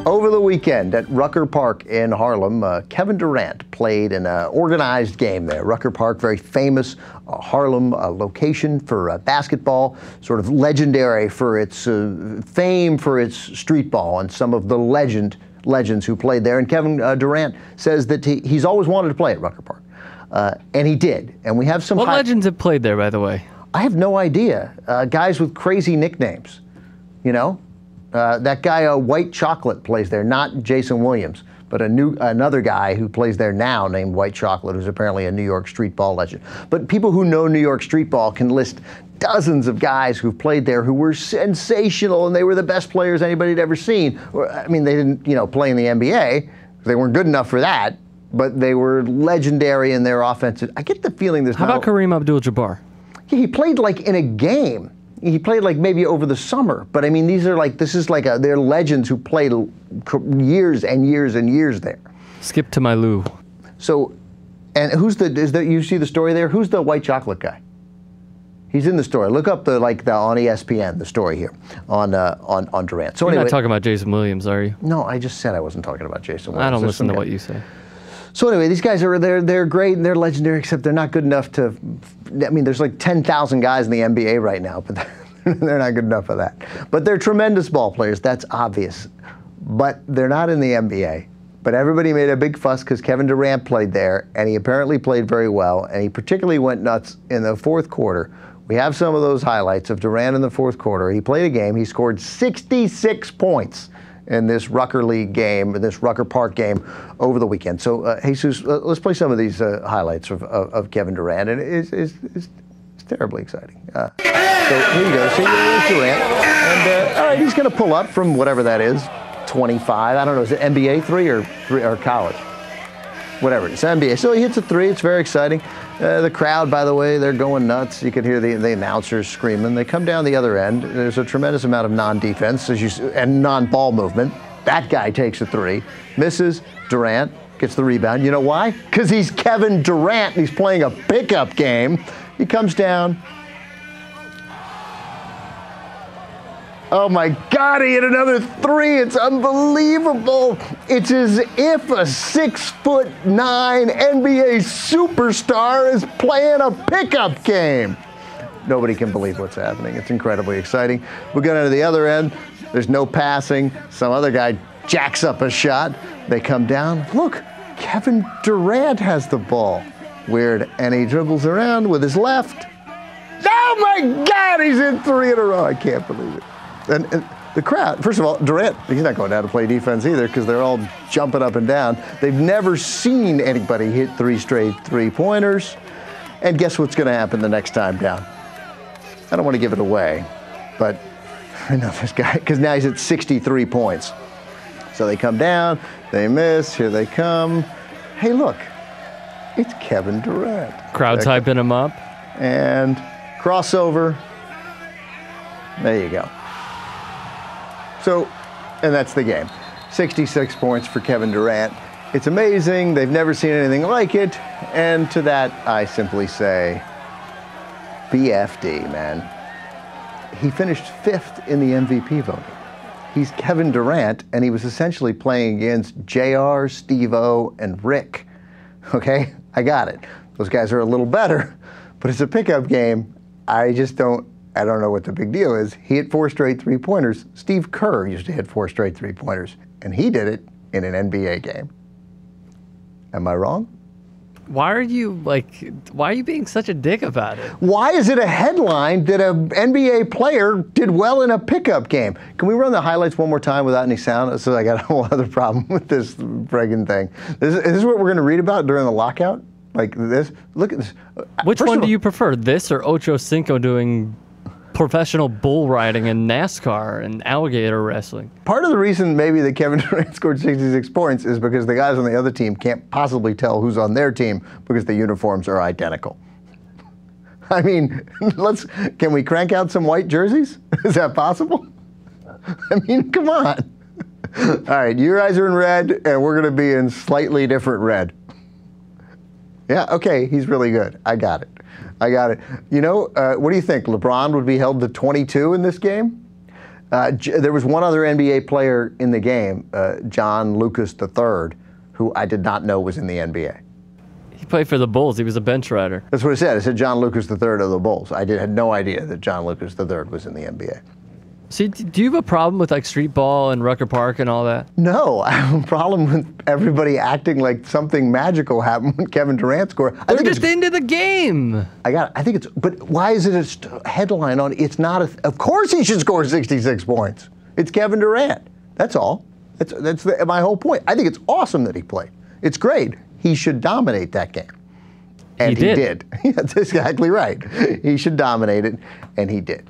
Over the weekend at Rucker Park in Harlem, Kevin Durant played in an organized game there. Rucker Park, very famous Harlem location for basketball, sort of legendary for its fame for its street ball and some of the legends who played there. And Kevin Durant says that he's always wanted to play at Rucker Park, and he did. And we have some. What legends have played there, by the way? I have no idea. Guys with crazy nicknames, you know. That guy, White Chocolate, plays there, not Jason Williams, but another guy who plays there now named White Chocolate, who's apparently a New York street ball legend. But people who know New York street ball can list dozens of guys who've played there who were sensational, and they were the best players anybody had ever seen. I mean, they didn't, play in the NBA. They weren't good enough for that, but they were legendary in their offensive. I get the feeling there's How about Kareem Abdul-Jabbar? Yeah, he played like in a game. He played like maybe over the summer, but I mean, they're legends who played years and years and years there. Skip to my Lou. So, and you see the story there? Who's the White Chocolate guy? He's in the story. Look up on ESPN, the story here on Durant. So You're not talking about Jason Williams, are you? No, I just said I wasn't talking about Jason Williams. I don't listen to what you say. So anyway, these guys they're great and they're legendary, except they're not good enough to. I mean, there's like 10,000 guys in the NBA right now, but they're not good enough for that. But they're tremendous ball players. That's obvious. But they're not in the NBA. But everybody made a big fuss because Kevin Durant played there, and he apparently played very well, and he particularly went nuts in the fourth quarter. We have some of those highlights of Durant in the fourth quarter. He played a game. He scored 66 points in this Rucker League game, this Rucker Park game over the weekend. So, Jesus, let's play some of these highlights of Kevin Durant, and it's terribly exciting. So here you go. See, here's Durant, and all right, he's going to pull up from whatever that is, 25. I don't know, is it NBA three or college? Whatever, it's NBA. So he hits a three. It's very exciting. The crowd, by the way, they're going nuts. You could hear the announcers screaming. They come down the other end. There's a tremendous amount of non-defense and non-ball movement. That guy takes a three, misses. Durant gets the rebound. You know why? Because he's Kevin Durant. And he's playing a pickup game. He comes down. Oh my God, he hit another three. It's unbelievable. It's as if a 6'9" NBA superstar is playing a pickup game. Nobody can believe what's happening. It's incredibly exciting. We go to the other end. There's no passing. Some other guy jacks up a shot. They come down. Look, Kevin Durant has the ball. Weird. And he dribbles around with his left. Oh my God, he's in three in a row. I can't believe it. And the crowd, first of all, Durant, he's not going down to play defense either because they're all jumping up and down. They've never seen anybody hit three straight three-pointers. And guess what's going to happen the next time down? I don't want to give it away, but I know this guy, because now he's at 63 points. So they come down, they miss, here they come. Hey, look, it's Kevin Durant. Crowd's hyping him up. And crossover. There you go. So, and that's the game. 66 points for Kevin Durant. It's amazing. They've never seen anything like it. And to that, I simply say, BFD, man. He finished 5th in the MVP voting. He's Kevin Durant, and he was essentially playing against JR, Steve-O, and Rick. Okay? I got it. Those guys are a little better, but it's a pickup game. I don't know what the big deal is. He hit 4 straight three-pointers. Steve Kerr used to hit 4 straight three-pointers, and he did it in an NBA game. Am I wrong? Why are you being such a dick about it? Why is it a headline that an NBA player did well in a pickup game? Can we run the highlights one more time without any sound? So I got a whole other problem with this friggin' thing. Is this what we're going to read about during the lockout? Like this? Look at this. Which one do you prefer, this or Ocho Cinco doing professional bull riding and NASCAR and alligator wrestling? Part of the reason maybe that Kevin Durant scored 66 points is because the guys on the other team can't possibly tell who's on their team because the uniforms are identical. I mean, can we crank out some white jerseys? Is that possible? I mean, come on. All right, you guys are in red and we're gonna be in slightly different red. Yeah, okay, he's really good. I got it. I got it. You know, what do you think? LeBron would be held to 22 in this game? There was one other NBA player in the game, John Lucas III, who I did not know was in the NBA. He played for the Bulls. He was a bench rider. That's what I said. I said John Lucas III of the Bulls. I had no idea that John Lucas III was in the NBA. See, do you have a problem with like street ball and Rucker Park and all that? No, I have a problem with everybody acting like something magical happened when Kevin Durant scored. They're just into the game. I think it's, but why is it a headline on? It's not of course he should score 66 points. It's Kevin Durant. That's all. That's my whole point. I think it's awesome that he played. It's great. He should dominate that game. And he did. That's exactly right. He should dominate it, and he did.